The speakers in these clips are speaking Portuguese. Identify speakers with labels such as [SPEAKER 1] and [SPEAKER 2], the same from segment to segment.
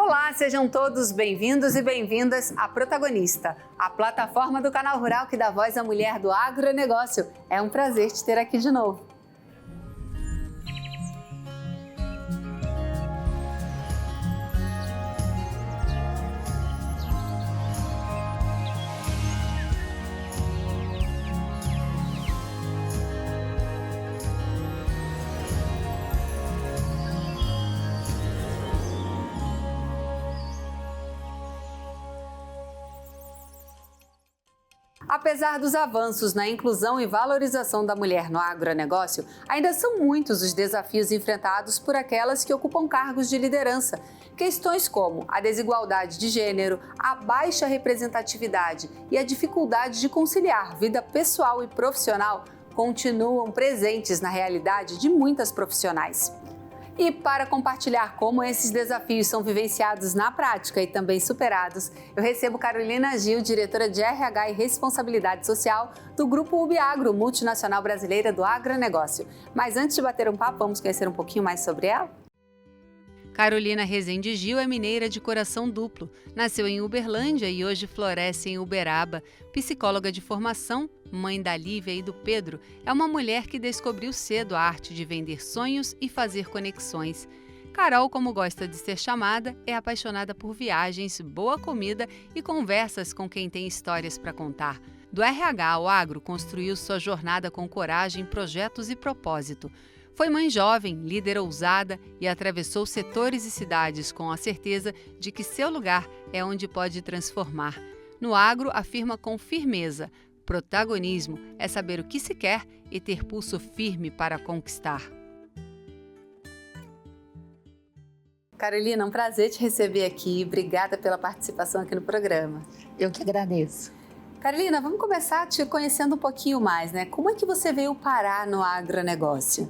[SPEAKER 1] Olá, sejam todos bem-vindos e bem-vindas à Protagonista, a plataforma do Canal Rural que dá voz à mulher do agronegócio. É um prazer te ter aqui de novo. Apesar dos avanços na inclusão e valorização da mulher no agronegócio, ainda são muitos os desafios enfrentados por aquelas que ocupam cargos de liderança. Questões como a desigualdade de gênero, a baixa representatividade e a dificuldade de conciliar vida pessoal e profissional continuam presentes na realidade de muitas profissionais. E para compartilhar como esses desafios são vivenciados na prática e também superados, eu recebo Carolina Gil, diretora de RH e Responsabilidade Social do Grupo Ubiagro, multinacional brasileira do agronegócio. Mas antes de bater um papo, vamos conhecer um pouquinho mais sobre ela? Carolina Rezende Gil é mineira de coração duplo. Nasceu em Uberlândia e hoje floresce em Uberaba. Psicóloga de formação, mãe da Lívia e do Pedro, é uma mulher que descobriu cedo a arte de vender sonhos e fazer conexões. Carol, como gosta de ser chamada, é apaixonada por viagens, boa comida e conversas com quem tem histórias para contar. Do RH ao agro, construiu sua jornada com coragem, projetos e propósito. Foi mãe jovem, líder ousada e atravessou setores e cidades com a certeza de que seu lugar é onde pode transformar. No agro, afirma com firmeza: protagonismo é saber o que se quer e ter pulso firme para conquistar. Carolina, um prazer te receber aqui. Obrigada pela participação aqui no programa.
[SPEAKER 2] Eu que agradeço.
[SPEAKER 1] Carolina, vamos começar te conhecendo um pouquinho mais, né? Como é que você veio parar no agronegócio?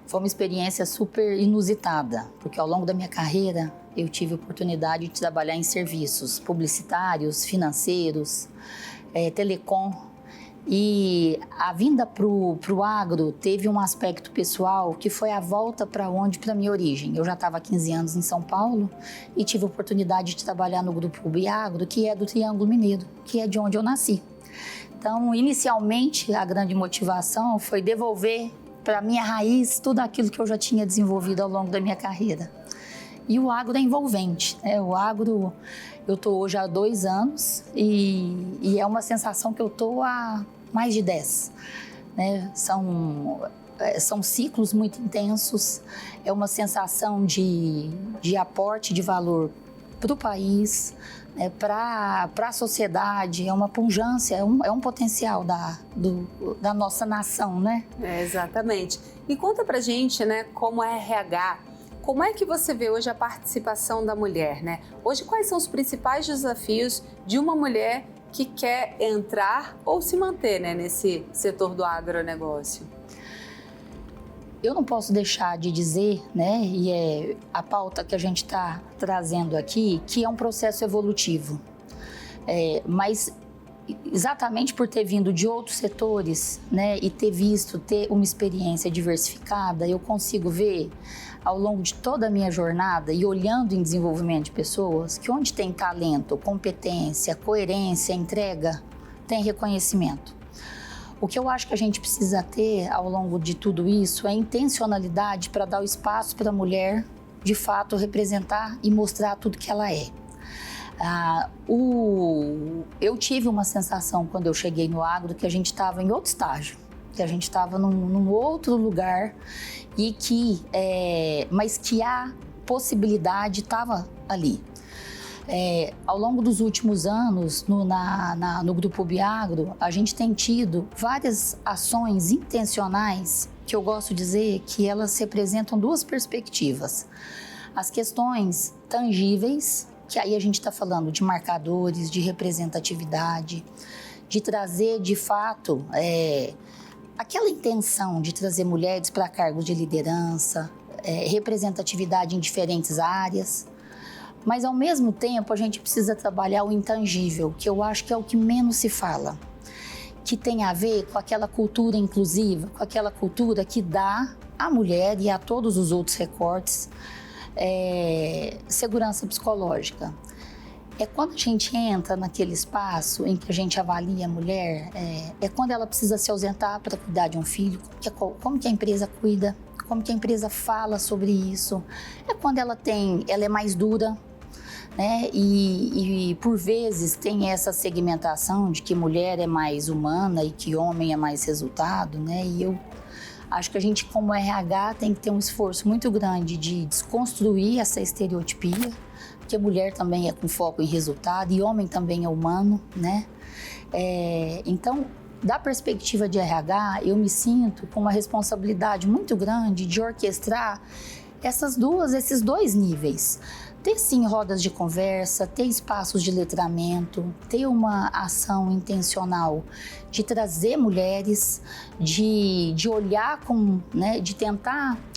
[SPEAKER 2] Foi uma experiência super inusitada, porque ao longo da minha carreira eu tive a oportunidade de trabalhar em serviços publicitários, financeiros, telecom. E a vinda para o agro teve um aspecto pessoal que foi a volta para a minha origem. Eu já estava há 15 anos em São Paulo e tive a oportunidade de trabalhar no Grupo Ubiagro, que é do Triângulo Mineiro, que é de onde eu nasci. Então, inicialmente, a grande motivação foi devolver para a minha raiz tudo aquilo que eu já tinha desenvolvido ao longo da minha carreira. E o agro é envolvente, né? O agro, eu estou hoje há 2 anos e é uma sensação que eu estou há mais de 10. Né? São ciclos muito intensos, é uma sensação de aporte de valor para o país, né? Para a sociedade, é uma pujança, é um potencial da nossa nação, né?
[SPEAKER 1] Exatamente. E conta pra gente, né, como é RH, como é que você vê hoje a participação da mulher, né? Hoje, quais são os principais desafios de uma mulher que quer entrar ou se manter, né, nesse setor do agronegócio?
[SPEAKER 2] Eu não posso deixar de dizer, né, e é a pauta que a gente está trazendo aqui, que é um processo evolutivo. Mas exatamente por ter vindo de outros setores, né, e ter uma experiência diversificada, eu consigo ver ao longo de toda a minha jornada e olhando em desenvolvimento de pessoas que onde tem talento, competência, coerência, entrega, tem reconhecimento. O que eu acho que a gente precisa ter ao longo de tudo isso é intencionalidade para dar o espaço para a mulher, de fato, representar e mostrar tudo que ela é. Eu tive uma sensação quando eu cheguei no agro que a gente estava em outro estágio, que a gente estava num outro lugar mas que a possibilidade estava ali. Ao longo dos últimos anos, no Grupo Ubiagro, a gente tem tido várias ações intencionais que eu gosto de dizer que elas representam 2 perspectivas. As questões tangíveis, que aí a gente está falando de marcadores, de representatividade, de trazer de fato aquela intenção de trazer mulheres para cargos de liderança, representatividade em diferentes áreas. Mas, ao mesmo tempo, a gente precisa trabalhar o intangível, que eu acho que é o que menos se fala, que tem a ver com aquela cultura inclusiva, com aquela cultura que dá à mulher e a todos os outros recortes segurança psicológica. É quando a gente entra naquele espaço em que a gente avalia a mulher, é quando ela precisa se ausentar para cuidar de um filho, como que a empresa cuida, como que a empresa fala sobre isso. É quando ela é mais dura, né? E por vezes tem essa segmentação de que mulher é mais humana e que homem é mais resultado, né? E eu acho que a gente, como RH, tem que ter um esforço muito grande de desconstruir essa estereotipia, porque mulher também é com foco em resultado e homem também é humano, né? Então, da perspectiva de RH, eu me sinto com uma responsabilidade muito grande de orquestrar esses dois níveis. Ter, sim, rodas de conversa, ter espaços de letramento, ter uma ação intencional de trazer mulheres, de olhar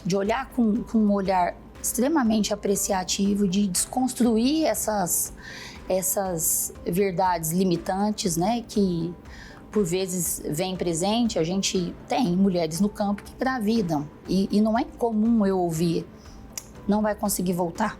[SPEAKER 2] de olhar com um olhar extremamente apreciativo, de desconstruir essas verdades limitantes, né, que por vezes vem presente. A gente tem mulheres no campo que engravidam e não é comum eu ouvir: não vai conseguir voltar.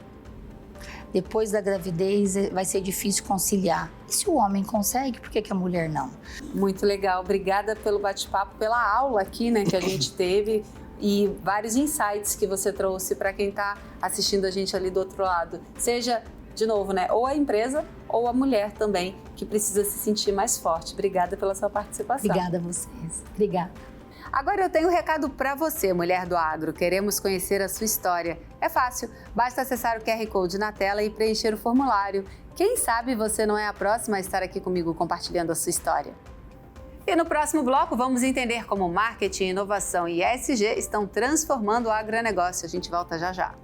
[SPEAKER 2] Depois da gravidez vai ser difícil conciliar. E se o homem consegue, por que a mulher não?
[SPEAKER 1] Muito legal. Obrigada pelo bate-papo, pela aula aqui, né, que a gente teve e vários insights que você trouxe para quem está assistindo a gente ali do outro lado. Seja, de novo, né, ou a empresa ou a mulher também, que precisa se sentir mais forte. Obrigada pela sua participação.
[SPEAKER 2] Obrigada a vocês. Obrigada.
[SPEAKER 1] Agora eu tenho um recado para você, mulher do agro. Queremos conhecer a sua história. É fácil, basta acessar o QR Code na tela e preencher o formulário. Quem sabe você não é a próxima a estar aqui comigo compartilhando a sua história. E no próximo bloco vamos entender como marketing, inovação e ESG estão transformando o agronegócio. A gente volta já já.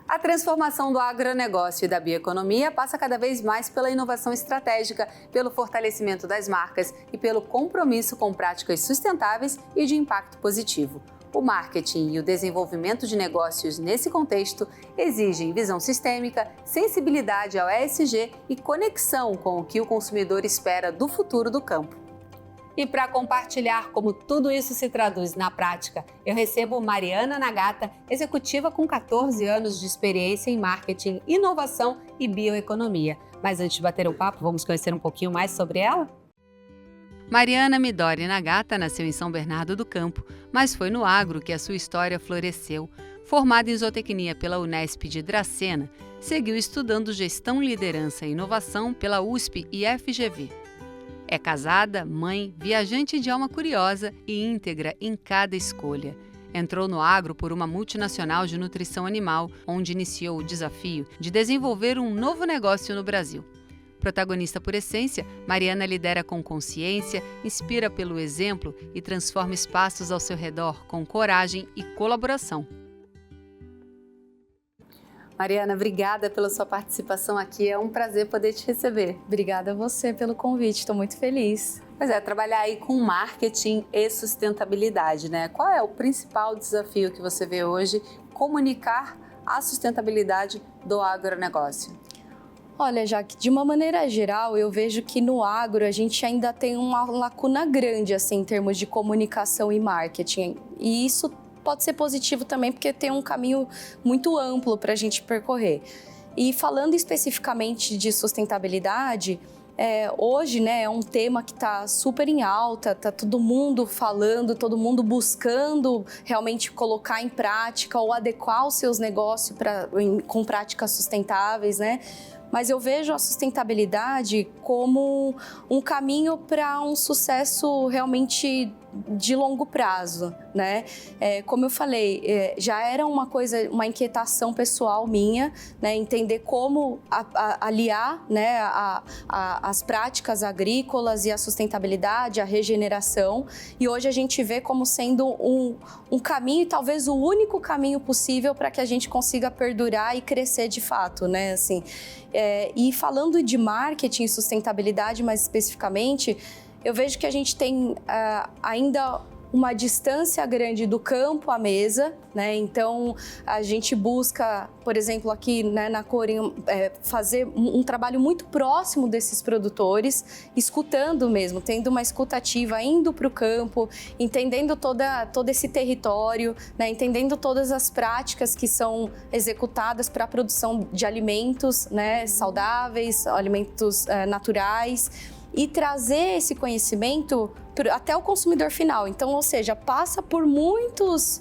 [SPEAKER 1] A transformação do agronegócio e da bioeconomia passa cada vez mais pela inovação estratégica, pelo fortalecimento das marcas e pelo compromisso com práticas sustentáveis e de impacto positivo. O marketing e o desenvolvimento de negócios nesse contexto exigem visão sistêmica, sensibilidade ao ESG e conexão com o que o consumidor espera do futuro do campo. E para compartilhar como tudo isso se traduz na prática, eu recebo Mariana Nagata, executiva com 14 anos de experiência em marketing, inovação e bioeconomia. Mas antes de bater o papo, vamos conhecer um pouquinho mais sobre ela? Mariana Midori Nagata nasceu em São Bernardo do Campo, mas foi no agro que a sua história floresceu. Formada em zootecnia pela Unesp de Dracena, seguiu estudando gestão, liderança e inovação pela USP e FGV. É casada, mãe, viajante de alma curiosa e íntegra em cada escolha. Entrou no agro por uma multinacional de nutrição animal, onde iniciou o desafio de desenvolver um novo negócio no Brasil. Protagonista por essência, Mariana lidera com consciência, inspira pelo exemplo e transforma espaços ao seu redor com coragem e colaboração. Mariana, obrigada pela sua participação aqui. É um prazer poder te receber.
[SPEAKER 3] Obrigada a você pelo convite, estou muito feliz.
[SPEAKER 1] Pois é, trabalhar aí com marketing e sustentabilidade, né? Qual é o principal desafio que você vê hoje? Comunicar a sustentabilidade do agronegócio.
[SPEAKER 3] Olha, Jaque, de uma maneira geral, eu vejo que no agro a gente ainda tem uma lacuna grande assim, em termos de comunicação e marketing. E isso pode ser positivo também, porque tem um caminho muito amplo para a gente percorrer. E falando especificamente de sustentabilidade, hoje, né, é um tema que está super em alta, está todo mundo falando, todo mundo buscando realmente colocar em prática ou adequar os seus negócios com práticas sustentáveis, né? Mas eu vejo a sustentabilidade como um caminho para um sucesso realmente de longo prazo, né? Como eu falei, já era uma inquietação pessoal minha, né? Entender como aliar, né, as práticas agrícolas e a sustentabilidade, a regeneração. E hoje a gente vê como sendo um caminho, e talvez o único caminho possível para que a gente consiga perdurar e crescer de fato, né? Assim, e falando de marketing e sustentabilidade mais especificamente, eu vejo que a gente tem ainda uma distância grande do campo à mesa, né? Então, a gente busca, por exemplo, aqui, né, na Corim, fazer um trabalho muito próximo desses produtores, escutando mesmo, tendo uma escuta ativa, indo para o campo, entendendo todo esse território, né? Entendendo todas as práticas que são executadas para a produção de alimentos, né, saudáveis, alimentos naturais, e trazer esse conhecimento até o consumidor final. Então, ou seja, passa por muitos,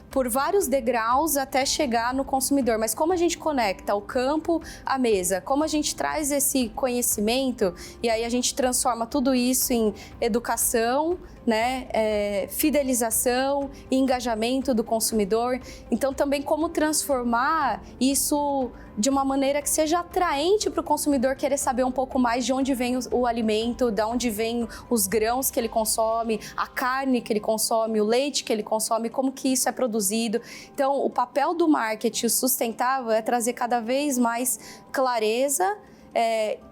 [SPEAKER 3] por vários degraus até chegar no consumidor. Mas como a gente conecta o campo à mesa, como a gente traz esse conhecimento e aí a gente transforma tudo isso em educação, né, fidelização e engajamento do consumidor. Então, também como transformar isso de uma maneira que seja atraente para o consumidor querer saber um pouco mais de onde vem o alimento, de onde vem os grãos que ele consome, a carne que ele consome, o leite que ele consome, como que isso é produzido. Então, o papel do marketing sustentável é trazer cada vez mais clareza,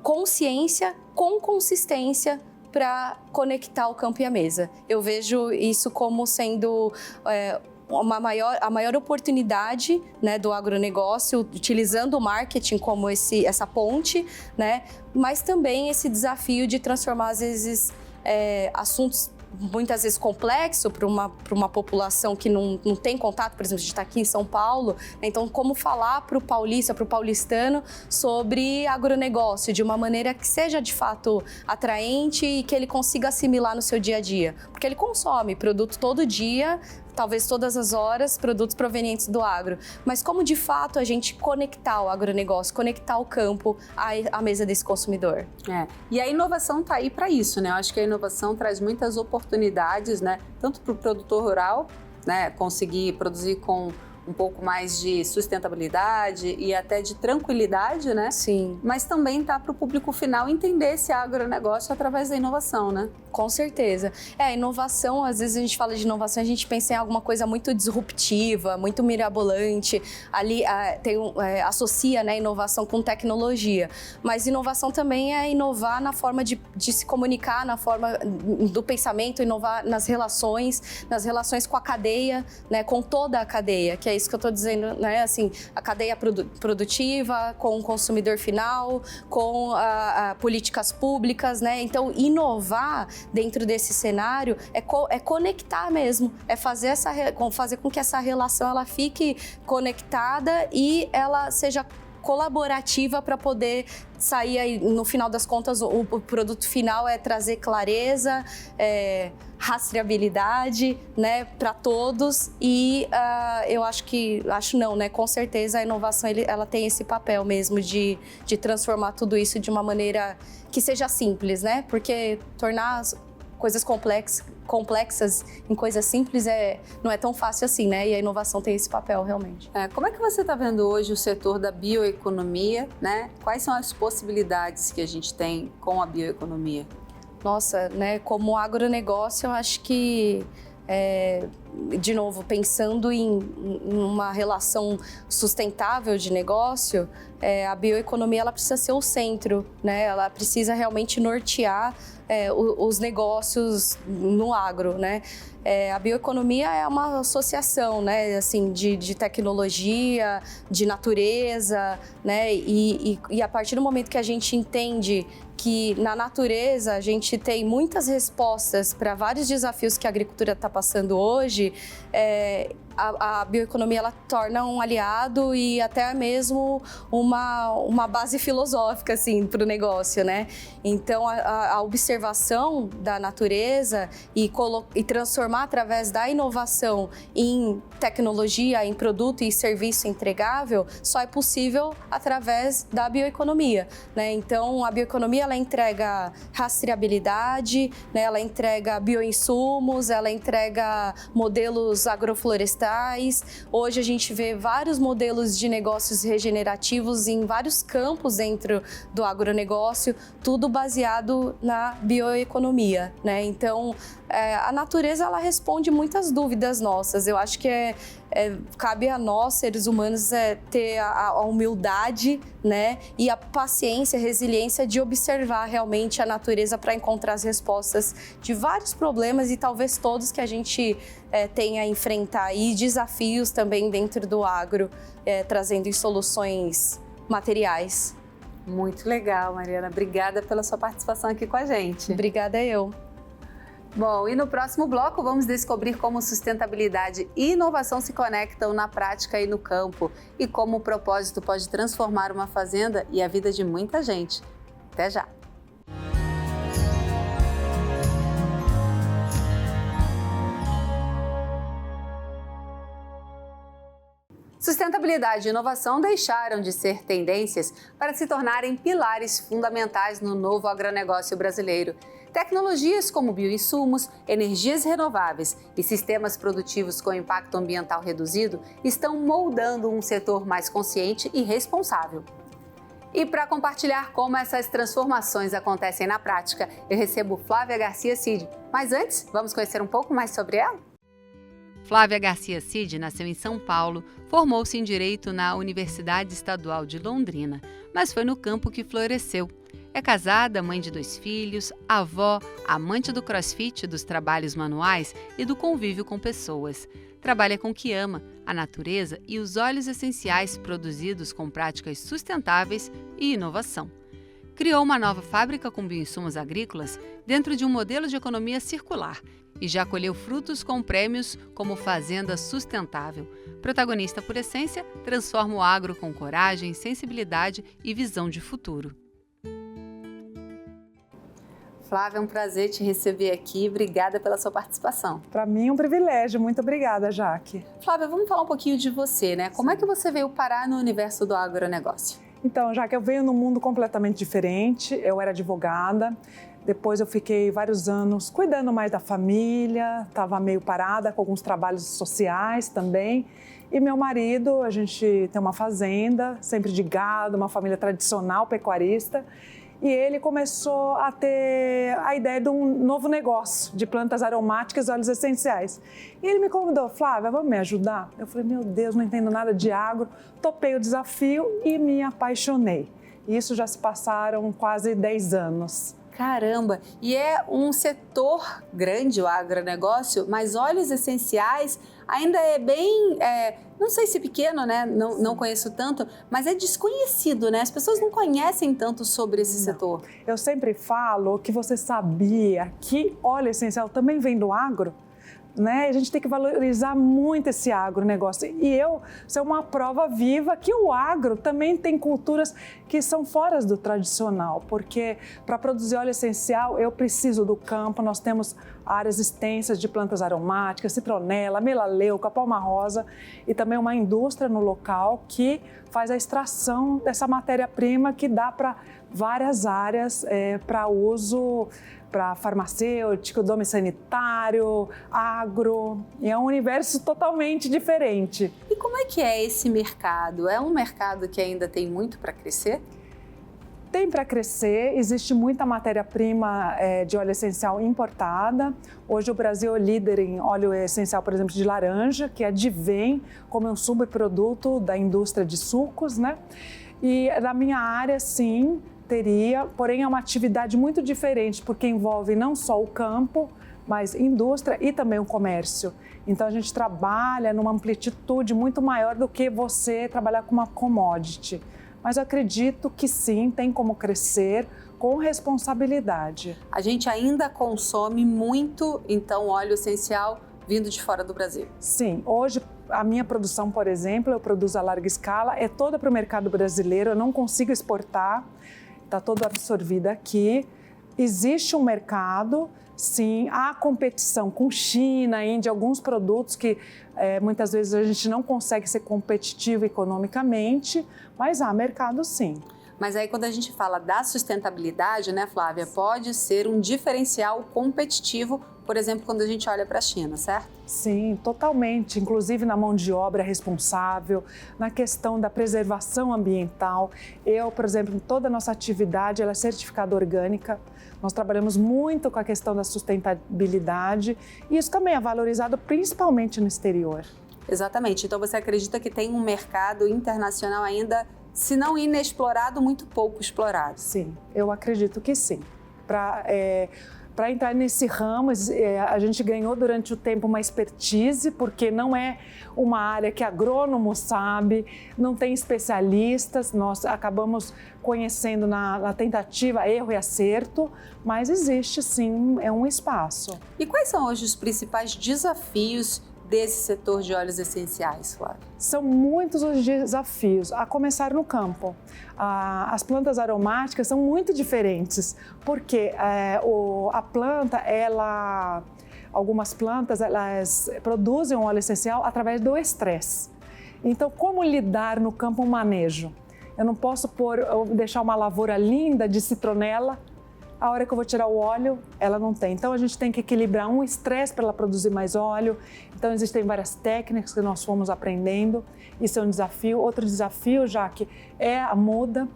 [SPEAKER 3] consciência com consistência para conectar o campo e a mesa. Eu vejo isso como sendo a maior oportunidade, né, do agronegócio, utilizando o marketing como essa ponte, né, mas também esse desafio de transformar, às vezes, assuntos muitas vezes complexo para uma população que não tem contato, por exemplo, a gente está aqui em São Paulo, né? Então como falar para o paulista, para o paulistano sobre agronegócio de uma maneira que seja de fato atraente e que ele consiga assimilar no seu dia a dia, porque ele consome produto todo dia, talvez todas as horas, produtos provenientes do agro. Mas como de fato a gente conectar o agronegócio, conectar o campo à mesa desse consumidor?
[SPEAKER 1] E a inovação está aí para isso, né? Eu acho que a inovação traz muitas oportunidades, né? Tanto para o produtor rural, né, conseguir produzir com um pouco mais de sustentabilidade e até de tranquilidade, né?
[SPEAKER 3] Sim.
[SPEAKER 1] Mas também tá para o público final entender esse agronegócio através da inovação, né?
[SPEAKER 3] Com certeza. Inovação, às vezes a gente fala de inovação, a gente pensa em alguma coisa muito disruptiva, muito mirabolante. Ali associa, né, inovação com tecnologia. Mas inovação também é inovar na forma de se comunicar, na forma do pensamento, inovar nas relações com a cadeia, né, com toda a cadeia, que é isso que eu estou dizendo, né? Assim, a cadeia produtiva, com o consumidor final, com políticas públicas, né? Então, inovar dentro desse cenário é conectar mesmo, é fazer com que essa relação ela fique conectada e ela seja colaborativa para poder sair aí, no final das contas, o produto final é trazer clareza, rastreabilidade, né, para todos e com certeza a inovação ela tem esse papel mesmo de transformar tudo isso de uma maneira que seja simples, né, porque tornar as coisas complexas em coisas simples não é tão fácil assim, né? E a inovação tem esse papel, realmente.
[SPEAKER 1] Como é que você está vendo hoje o setor da bioeconomia, né? Quais são as possibilidades que a gente tem com a bioeconomia?
[SPEAKER 3] Nossa, né? Como agronegócio, eu acho que de novo, pensando em uma relação sustentável de negócio, a bioeconomia ela precisa ser o centro, né? Ela precisa realmente nortear os negócios no agro, né? A bioeconomia é uma associação, né, assim, de tecnologia, de natureza, né? E a partir do momento que a gente entende que na natureza a gente tem muitas respostas para vários desafios que a agricultura está passando hoje, a bioeconomia ela torna um aliado e até mesmo uma base filosófica assim, para o negócio, né? Então, a observação da natureza e transformar através da inovação em tecnologia, em produto e serviço entregável, só é possível através da bioeconomia, né? Então, a bioeconomia ela entrega rastreabilidade, né? Ela entrega bioinsumos, ela entrega modelos agroflorestais, ambientais. Hoje a gente vê vários modelos de negócios regenerativos em vários campos dentro do agronegócio, tudo baseado na bioeconomia, né? Então, a natureza, ela responde muitas dúvidas nossas. Eu acho que cabe a nós, seres humanos, ter a humildade, né, e a paciência, a resiliência de observar realmente a natureza para encontrar as respostas de vários problemas e talvez todos que a gente tenha a enfrentar, e desafios também dentro do agro, trazendo soluções materiais.
[SPEAKER 1] Muito legal, Mariana. Obrigada pela sua participação aqui com a gente.
[SPEAKER 3] Obrigada eu.
[SPEAKER 1] Bom, e no próximo bloco vamos descobrir como sustentabilidade e inovação se conectam na prática e no campo e como o propósito pode transformar uma fazenda e a vida de muita gente. Até já! Sustentabilidade e inovação deixaram de ser tendências para se tornarem pilares fundamentais no novo agronegócio brasileiro. Tecnologias como bioinsumos, energias renováveis e sistemas produtivos com impacto ambiental reduzido estão moldando um setor mais consciente e responsável. E para compartilhar como essas transformações acontecem na prática, eu recebo Flávia Garcia Cid. Mas antes, vamos conhecer um pouco mais sobre ela? Flávia Garcia Cid nasceu em São Paulo, formou-se em Direito na Universidade Estadual de Londrina, mas foi no campo que floresceu. É casada, mãe de 2 filhos, avó, amante do crossfit, dos trabalhos manuais e do convívio com pessoas. Trabalha com o que ama, a natureza e os óleos essenciais produzidos com práticas sustentáveis e inovação. Criou uma nova fábrica com bioinsumos agrícolas dentro de um modelo de economia circular e já colheu frutos com prêmios como Fazenda Sustentável. Protagonista por essência, transforma o agro com coragem, sensibilidade e visão de futuro. Flávia, é um prazer te receber aqui. Obrigada pela sua participação.
[SPEAKER 4] Para mim é um privilégio. Muito obrigada, Jaque.
[SPEAKER 1] Flávia, vamos falar um pouquinho de você, né? Como é que você veio parar no universo do agronegócio?
[SPEAKER 4] Então, Jaque, eu venho num mundo completamente diferente. Eu era advogada. Depois eu fiquei vários anos cuidando mais da família, estava meio parada com alguns trabalhos sociais também. E meu marido, a gente tem uma fazenda, sempre de gado, uma família tradicional pecuarista. E ele começou a ter a ideia de um novo negócio de plantas aromáticas e óleos essenciais. E ele me convidou, Flávia, vamos me ajudar? Eu falei, meu Deus, não entendo nada de agro. Topei o desafio e me apaixonei. E isso já se passaram quase 10 anos.
[SPEAKER 1] Caramba! E é um setor grande, o agronegócio, mas óleos essenciais ainda é bem, não sei se pequeno, né? Não conheço tanto, mas é desconhecido, né? As pessoas não conhecem tanto sobre esse setor.
[SPEAKER 4] Eu sempre falo que você sabia que óleo essencial também vem do agro? Né? A gente tem que valorizar muito esse agronegócio. E eu sou uma prova viva que o agro também tem culturas que são fora do tradicional, porque para produzir óleo essencial eu preciso do campo, nós temos áreas extensas de plantas aromáticas, citronela, melaleuca, palma rosa e também uma indústria no local que faz a extração dessa matéria-prima que dá para várias áreas para uso, para farmacêutico, domínio sanitário, agro, e é um universo totalmente diferente.
[SPEAKER 1] E como é que é esse mercado? É um mercado que ainda tem muito para crescer?
[SPEAKER 4] Tem para crescer, existe muita matéria-prima de óleo essencial importada. Hoje o Brasil é líder em óleo essencial, por exemplo, de laranja, que advém como um subproduto da indústria de sucos, né? E na minha área, sim, teria, porém é uma atividade muito diferente, porque envolve não só o campo, mas indústria e também o comércio. Então a gente trabalha numa amplitude muito maior do que você trabalhar com uma commodity. Mas eu acredito que sim, tem como crescer com responsabilidade.
[SPEAKER 1] A gente ainda consome muito, então, óleo essencial vindo de fora do Brasil?
[SPEAKER 4] Sim, hoje a minha produção, por exemplo, eu produzo a larga escala, é toda para o mercado brasileiro, eu não consigo exportar. Está todo absorvido aqui. Existe um mercado, sim, há competição com China, Índia, alguns produtos que muitas vezes a gente não consegue ser competitivo economicamente, mas há mercado sim.
[SPEAKER 1] Mas aí quando a gente fala da sustentabilidade, né, Flávia, pode ser um diferencial competitivo, por exemplo, quando a gente olha para a China, certo?
[SPEAKER 4] Sim, totalmente. Inclusive na mão de obra responsável, na questão da preservação ambiental. Eu, por exemplo, em toda a nossa atividade, ela é certificada orgânica. Nós trabalhamos muito com a questão da sustentabilidade e isso também é valorizado principalmente no exterior.
[SPEAKER 1] Exatamente. Então você acredita que tem um mercado internacional ainda, se não inexplorado, muito pouco explorado?
[SPEAKER 4] Sim, eu acredito que sim. Para entrar nesse ramo, a gente ganhou durante o tempo uma expertise, porque não é uma área que agrônomo sabe, não tem especialistas, nós acabamos conhecendo na tentativa, erro e acerto, mas existe sim, é um espaço.
[SPEAKER 1] E quais são hoje os principais desafios desse setor de óleos essenciais, Flávia?
[SPEAKER 4] São muitos os desafios, a começar no campo. As plantas aromáticas são muito diferentes, porque a planta, algumas plantas, elas produzem um óleo essencial através do estresse. Então, como lidar no campo um manejo? Eu não posso deixar uma lavoura linda de citronela, a hora que eu vou tirar o óleo, ela não tem. Então, a gente tem que equilibrar um estresse para ela produzir mais óleo. Então, existem várias técnicas que nós fomos aprendendo. Isso é um desafio. Outro desafio, Jaque, é a muda.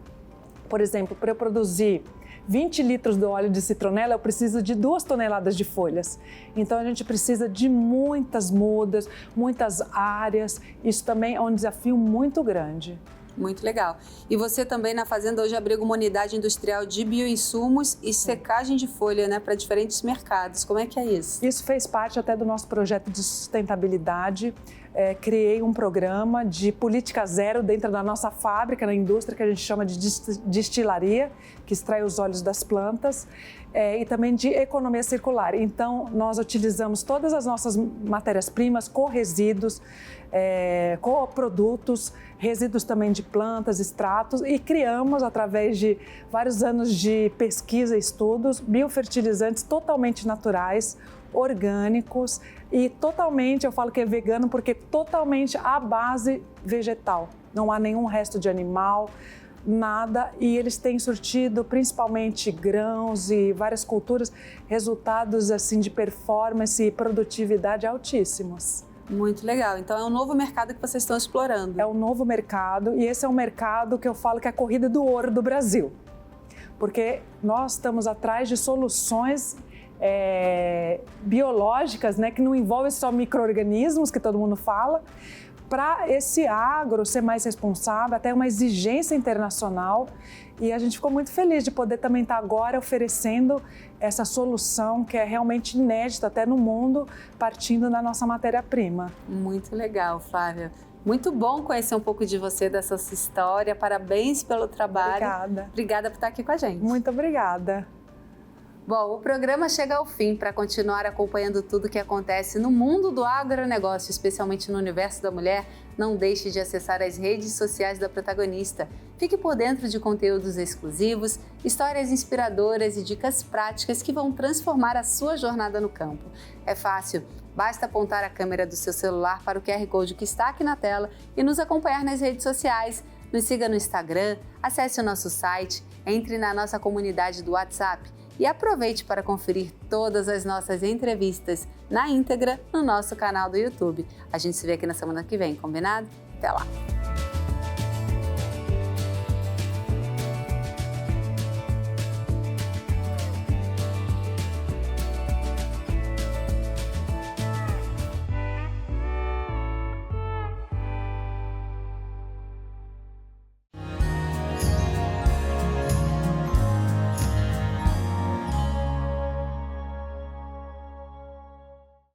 [SPEAKER 4] Por exemplo, para eu produzir 20 litros de óleo de citronela, eu preciso de 2 toneladas de folhas. Então, a gente precisa de muitas mudas, muitas áreas. Isso também é um desafio muito grande.
[SPEAKER 1] Muito legal. E você também na fazenda hoje abriga uma unidade industrial de bioinsumos e secagem de folha, né, para diferentes mercados. Como é que é isso?
[SPEAKER 4] Isso fez parte até do nosso projeto de sustentabilidade. Criei um programa de política zero dentro da nossa fábrica, na indústria, que a gente chama de destilaria, que extrai os óleos das plantas, e também de economia circular. Então, nós utilizamos todas as nossas matérias-primas, co-resíduos, co-produtos, resíduos também de plantas, extratos, e criamos, através de vários anos de pesquisa e estudos, biofertilizantes totalmente naturais, orgânicos e totalmente, eu falo que é vegano porque totalmente à base vegetal. Não há nenhum resto de animal, nada, e eles têm surtido principalmente grãos e várias culturas, resultados assim de performance e produtividade altíssimos.
[SPEAKER 1] Muito legal. Então é um novo mercado que vocês estão explorando.
[SPEAKER 4] É um novo mercado e esse é um mercado que eu falo que é a corrida do ouro do Brasil. Porque nós estamos atrás de soluções biológicas, né, que não envolvem só micro-organismos, que todo mundo fala, para esse agro ser mais responsável, até uma exigência internacional. E a gente ficou muito feliz de poder também estar agora oferecendo essa solução que é realmente inédita até no mundo, partindo da nossa matéria-prima.
[SPEAKER 1] Muito legal, Flávia. Muito bom conhecer um pouco de você, dessa sua história. Parabéns pelo trabalho.
[SPEAKER 4] Obrigada.
[SPEAKER 1] Obrigada por estar aqui com a gente.
[SPEAKER 4] Muito obrigada.
[SPEAKER 1] Bom, o programa chega ao fim. Para continuar acompanhando tudo o que acontece no mundo do agronegócio, especialmente no universo da mulher, não deixe de acessar as redes sociais da protagonista. Fique por dentro de conteúdos exclusivos, histórias inspiradoras e dicas práticas que vão transformar a sua jornada no campo. É fácil, basta apontar a câmera do seu celular para o QR Code que está aqui na tela e nos acompanhar nas redes sociais. Nos siga no Instagram, acesse o nosso site, entre na nossa comunidade do WhatsApp e aproveite para conferir todas as nossas entrevistas na íntegra no nosso canal do YouTube. A gente se vê aqui na semana que vem, combinado? Até lá!